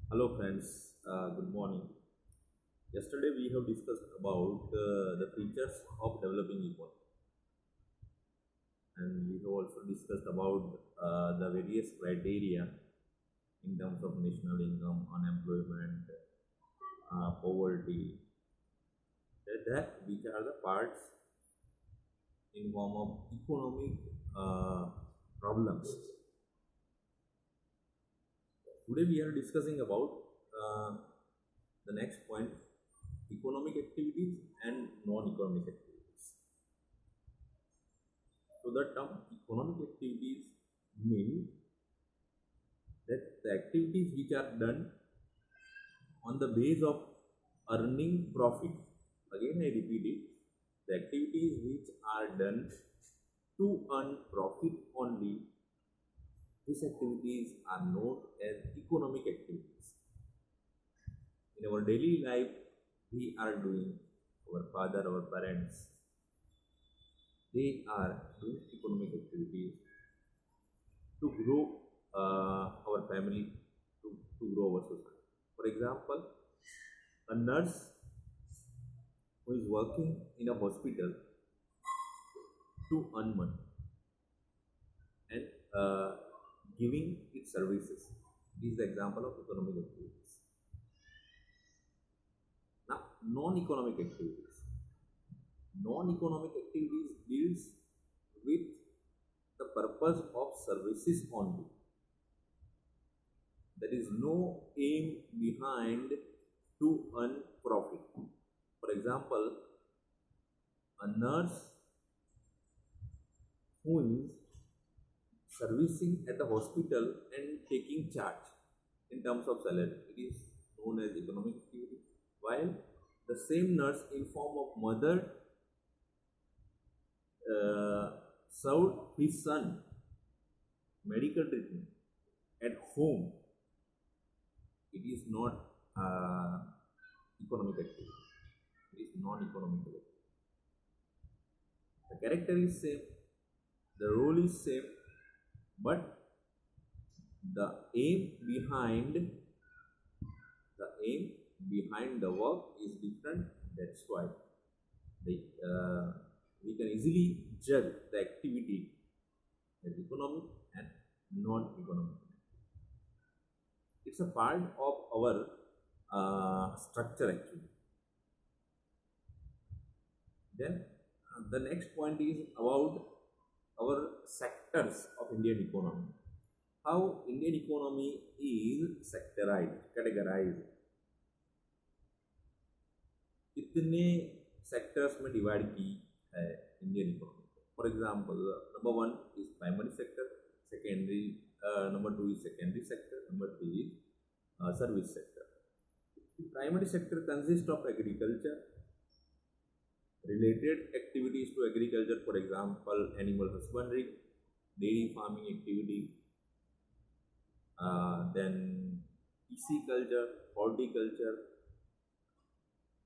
Hello friends, good morning. Yesterday we have discussed about the features of developing economy, and we have also discussed about the various criteria in terms of national income, unemployment, poverty, that which are the parts in form of economic uh, problems. Today we are discussing about uh, the next point, economic activities and non-economic activities. So the term economic activities mean that the activities which are done on the base of earning profit. Again, I repeat it. The activities which are done to earn profit only, these activities are known as economic activities. In our daily life, we are doing, our father, our parents, they are doing economic activities to grow our family, to grow our society. For example, a nurse who is working in a hospital to earn money and giving its services. This is the example of economic activities. Now, non-economic activities. Non-economic activities deals with the purpose of services only. There is no aim behind to earn profit. For example, a nurse who is servicing at the hospital and taking charge in terms of salary, it is known as economic activity. While the same nurse in form of mother served his son medical treatment at home, it is not economic activity. It is non-economic activity. The character is same, the role is same, but the aim behind the aim behind the work is different. That's why we can easily judge the activity as economic and non-economic. It's a part of our structure actually. Then the next point is about our sectors of Indian economy. How Indian economy is sectorized, categorized. कितने sectors में divide की है Indian economy. For example, number 1 is primary sector, secondary number 2 is secondary sector, number 3 is service sector. Primary sector consists of agriculture, related activities to agriculture, for example, animal husbandry, dairy farming activity, then pisciculture, horticulture,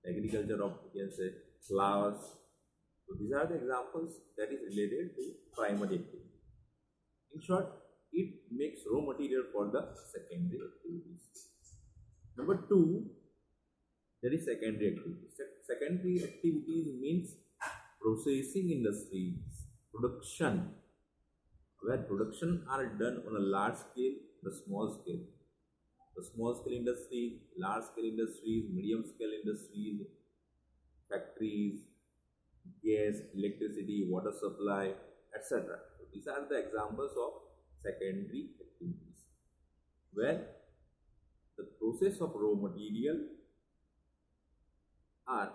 agriculture of, you can say, flowers. So these are the examples that is related to primary activity. In short, it makes raw material for the secondary activities. Number 2, there is secondary activities. Secondary activities means processing industries, production, where production are done on a large scale, the small scale. The small scale industries, large scale industries, medium scale industries, factories, gas, electricity, water supply, etc. So these are the examples of secondary activities, where the process of raw material are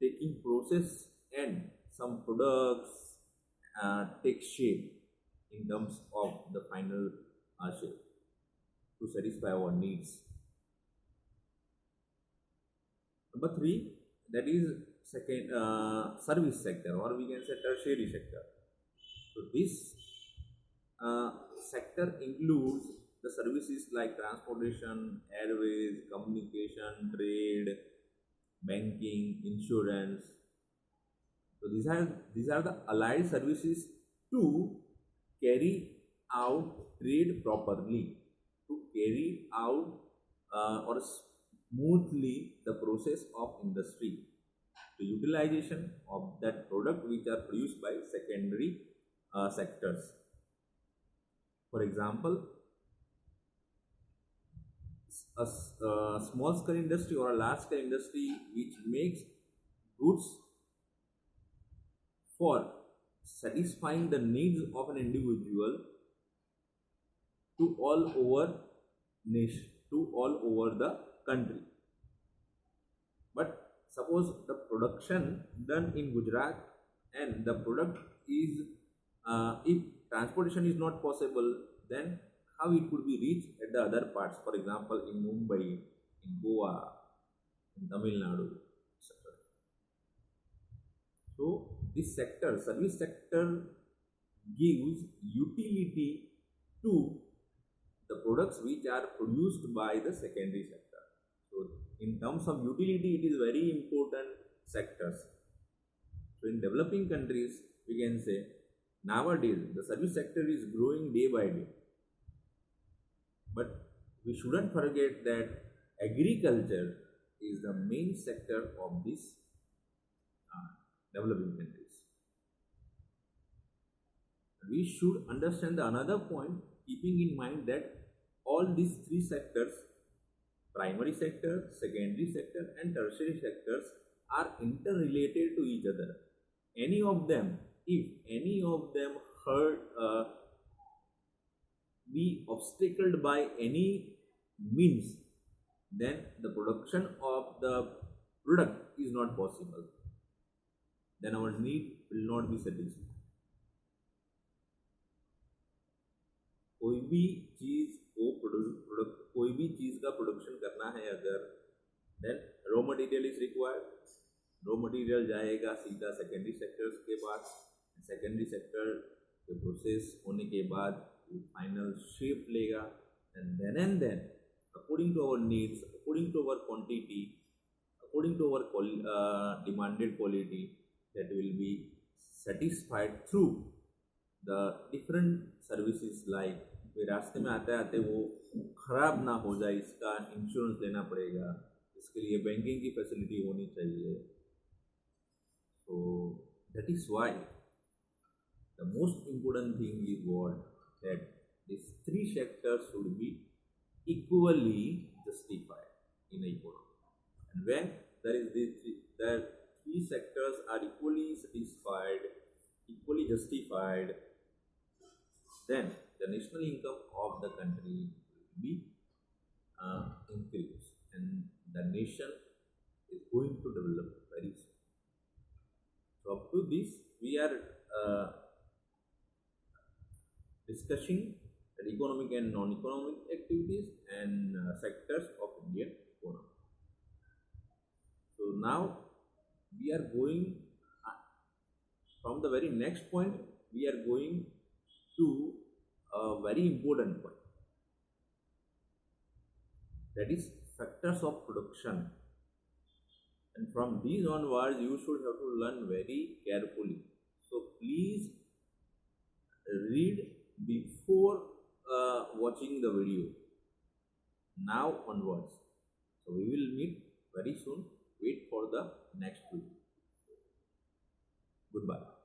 taking process and some products take shape in terms of the final shape to satisfy our needs. Number 3, that is second service sector, or we can say tertiary sector. So this sector includes the services like transportation, airways, communication, trade, banking, insurance. So these are the allied services to carry out trade properly, to carry out or smoothly the process of industry to utilization of that product which are produced by secondary sectors. For example, a small scale industry or a large scale industry which makes goods for satisfying the needs of an individual to all over nation, to all over the country. But suppose the production done in Gujarat and the product is, if transportation is not possible, then how it could be reached at the other parts, for example in Mumbai, in Goa, in Tamil Nadu, etc. So this sector, service sector, gives utility to the products which are produced by the secondary sector. So in terms of utility, it is very important sectors. So in developing countries, we can say nowadays the service sector is growing day by day. But we shouldn't forget that agriculture is the main sector of these developing countries. We should understand another point, keeping in mind that all these three sectors, primary sector, secondary sector and tertiary sectors, are interrelated to each other. Any of them, if any of them be obstacled by any means, then the production of the product is not possible. Then our need will not be satisfied. कोई भी चीज का production करना है अगर, then raw material is required. Raw material जाएगा सीधा secondary sectors के पास. सेकेंडरी सेक्टर के प्रोसेस होने के बाद फाइनल शेप लेगा, and then according to our needs, according to our quantity, according to our demanded quality, that will be satisfied through the different services. like वे रास्ते में आते आते वो खराब ना हो जाए, इसका इंश्योरेंस लेना पड़ेगा, इसके लिए बैंकिंग की फैसिलिटी होनी चाहिए. so that is why the most important thing is that these three sectors should be equally justified in a economy. And when there is the three sectors are equally satisfied, equally justified, then the national income of the country will be increased, and the nation is going to develop very soon. So up to this, we are discussing the economic and non-economic activities and sectors of Indian economy. So now we are going, from the very next point, we are going to a very important point, that is factors of production. And from these onwards, you should have to learn very carefully. So please read before watching the video, now onwards. So we will meet very soon. Wait for the next video. Goodbye.